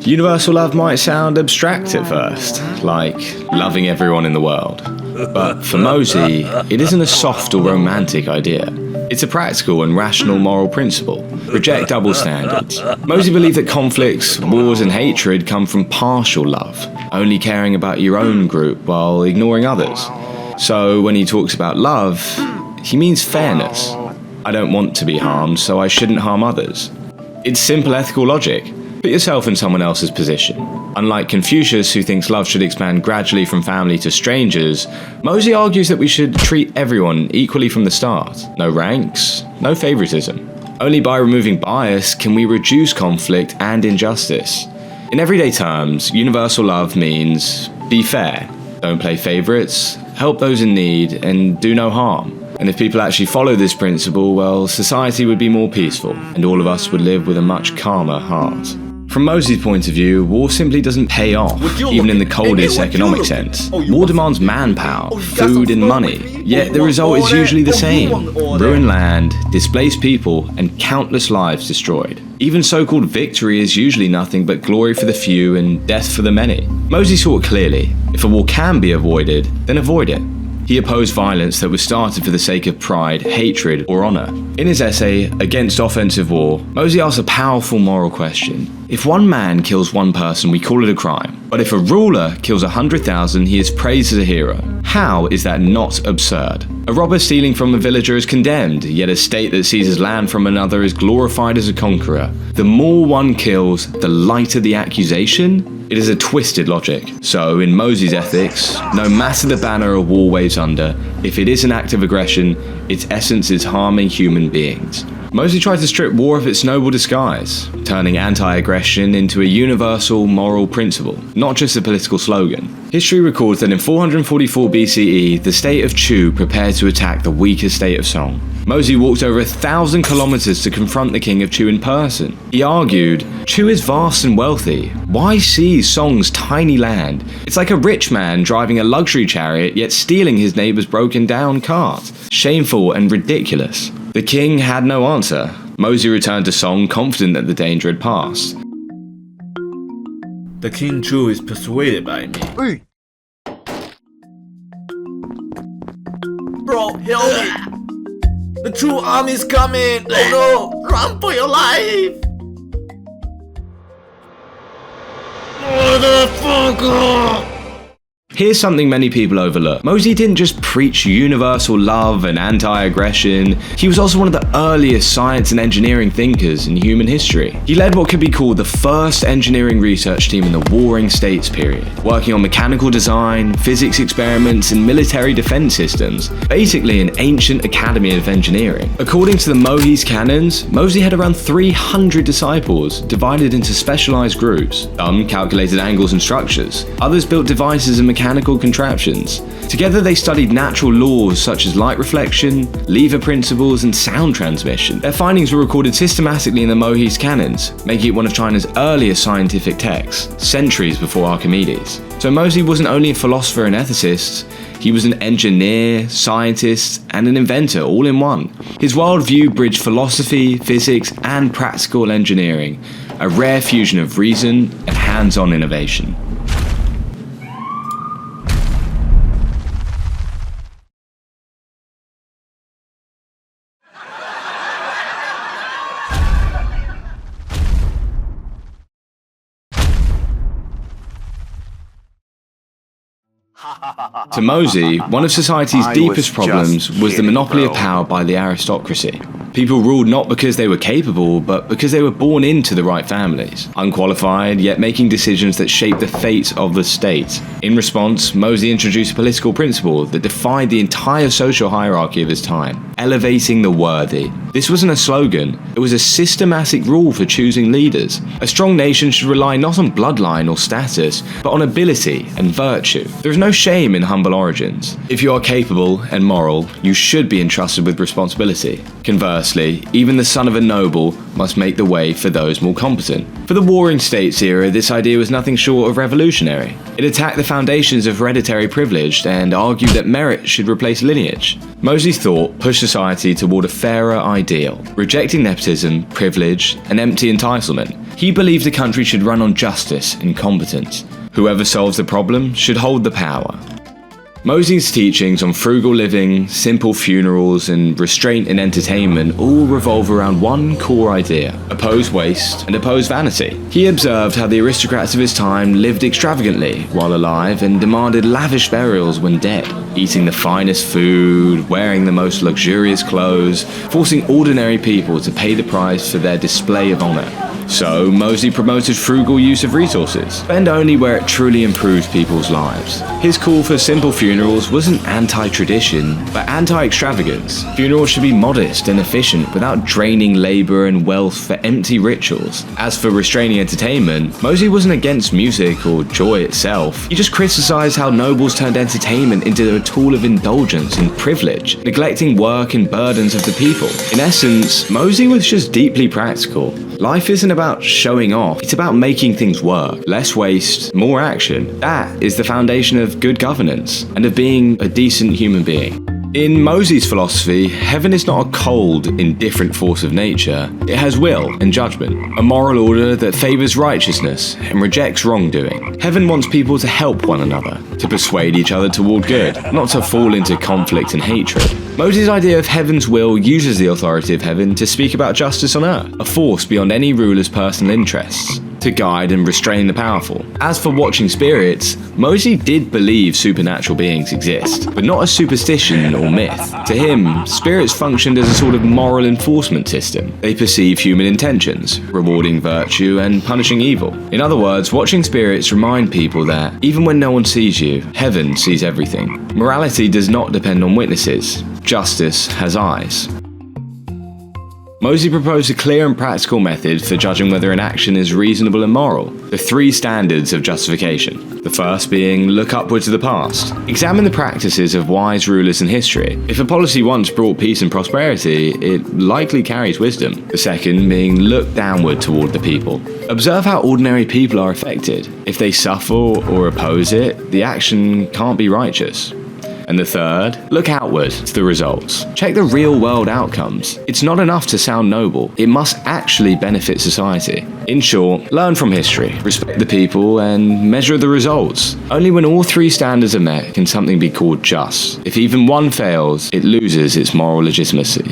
Universal love might sound abstract at first, like loving everyone in the world. But for Mozi, it isn't a soft or romantic idea. It's a practical and rational moral principle. Reject double standards. Mozi believed that conflicts, wars and hatred come from partial love, only caring about your own group while ignoring others. So when he talks about love, he means fairness. I don't want to be harmed, so I shouldn't harm others. It's simple ethical logic. Put yourself in someone else's position. Unlike Confucius, who thinks love should expand gradually from family to strangers, Mozi argues that we should treat everyone equally from the start. No ranks, no favoritism. Only by removing bias can we reduce conflict and injustice. In everyday terms, universal love means be fair, don't play favorites, help those in need, and do no harm. And if people actually follow this principle, well, society would be more peaceful, and all of us would live with a much calmer heart. From Mozi's point of view, war simply doesn't pay off, even in the coldest economic sense. War demands manpower, food and money, yet the result is usually the same. Ruined land, displaced people, and countless lives destroyed. Even so-called victory is usually nothing but glory for the few and death for the many. Mozi saw it clearly. If a war can be avoided, then avoid it. He opposed violence that was started for the sake of pride, hatred, or honor. In his essay, Against Offensive War, Mozi asks a powerful moral question. If one man kills one person, we call it a crime. But if a ruler kills 100,000, he is praised as a hero. How is that not absurd? A robber stealing from a villager is condemned, yet a state that seizes land from another is glorified as a conqueror. The more one kills, the lighter the accusation? It is a twisted logic. So, in Mozi's ethics, no matter the banner a war waves under, if it is an act of aggression, its essence is harming human beings. Mozi tried to strip war of its noble disguise, turning anti-aggression into a universal moral principle, not just a political slogan. History records that in 444 BCE, the state of Chu prepared to attack the weaker state of Song. Mozi walked over 1,000 kilometers to confront the king of Chu in person. He argued, Chu is vast and wealthy. Why seize Song's tiny land? It's like a rich man driving a luxury chariot yet stealing his neighbor's broken down cart. Shameful and ridiculous. The king had no answer. Mozi returned to Song confident that the danger had passed. The King Chu is persuaded by me. Hey. Bro, help me! The Chu army is coming! Oh no! Run for your life! Motherfucker! Here's something many people overlook. Mozi didn't just preach universal love and anti-aggression, he was also one of the earliest science and engineering thinkers in human history. He led what could be called the first engineering research team in the Warring States period, working on mechanical design, physics experiments, and military defense systems, basically an ancient academy of engineering. According to the Mohi's canons, Mozi had around 300 disciples, divided into specialized groups. Some calculated angles and structures, others built devices and mechanical contraptions. Together they studied natural laws such as light reflection, lever principles, and sound transmission. Their findings were recorded systematically in the Mohi's canons, making it one of China's earliest scientific texts, centuries before Archimedes. So Mozi wasn't only a philosopher and ethicist, he was an engineer, scientist, and an inventor all in one. His worldview bridged philosophy, physics, and practical engineering, a rare fusion of reason and hands-on innovation. To Mozi, one of society's deepest problems was the monopoly of power by the aristocracy. People ruled not because they were capable, but because they were born into the right families, unqualified, yet making decisions that shaped the fate of the state. In response, Mozi introduced a political principle that defied the entire social hierarchy of his time, elevating the worthy. This wasn't a slogan, it was a systematic rule for choosing leaders. A strong nation should rely not on bloodline or status, but on ability and virtue. There is no shame in humble origins. If you are capable and moral, you should be entrusted with responsibility. Conversely, even the son of a noble must make the way for those more competent. For the Warring States era, this idea was nothing short of revolutionary. It attacked the foundations of hereditary privilege and argued that merit should replace lineage. Mozi's thought pushed society toward a fairer ideal, rejecting nepotism, privilege, and empty entitlement. He believed the country should run on justice and competence. Whoever solves the problem should hold the power. Mozi's teachings on frugal living, simple funerals, and restraint in entertainment all revolve around one core idea: oppose waste and oppose vanity. He observed how the aristocrats of his time lived extravagantly while alive and demanded lavish burials when dead, eating the finest food, wearing the most luxurious clothes, forcing ordinary people to pay the price for their display of honor. So, Mozi promoted frugal use of resources, spend only where it truly improves people's lives. His call for simple funerals wasn't anti-tradition, but anti-extravagance. Funerals should be modest and efficient without draining labor and wealth for empty rituals. As for restraining entertainment, Mozi wasn't against music or joy itself. He just criticized how nobles turned entertainment into a tool of indulgence and privilege, neglecting work and burdens of the people. In essence, Mozi was just deeply practical. Life isn't about showing off, it's about making things work. Less waste, more action. That is the foundation of good governance and of being a decent human being. In Mozi's philosophy, heaven is not a cold, indifferent force of nature. It has will and judgment, a moral order that favors righteousness and rejects wrongdoing. Heaven wants people to help one another, to persuade each other toward good, not to fall into conflict and hatred. Mozi's idea of heaven's will uses the authority of heaven to speak about justice on earth, a force beyond any ruler's personal interests, to guide and restrain the powerful. As for watching spirits, Mozi did believe supernatural beings exist, but not as superstition or myth. To him, spirits functioned as a sort of moral enforcement system. They perceive human intentions, rewarding virtue and punishing evil. In other words, watching spirits remind people that, even when no one sees you, heaven sees everything. Morality does not depend on witnesses. Justice has eyes. Mozi proposed a clear and practical method for judging whether an action is reasonable and moral. The three standards of justification. The first being, look upward to the past. Examine the practices of wise rulers in history. If a policy once brought peace and prosperity, it likely carries wisdom. The second being, look downward toward the people. Observe how ordinary people are affected. If they suffer or oppose it, the action can't be righteous. And the third, look outward to the results. Check the real-world outcomes. It's not enough to sound noble. It must actually benefit society. In short, learn from history, respect the people, and measure the results. Only when all three standards are met can something be called just. If even one fails, it loses its moral legitimacy.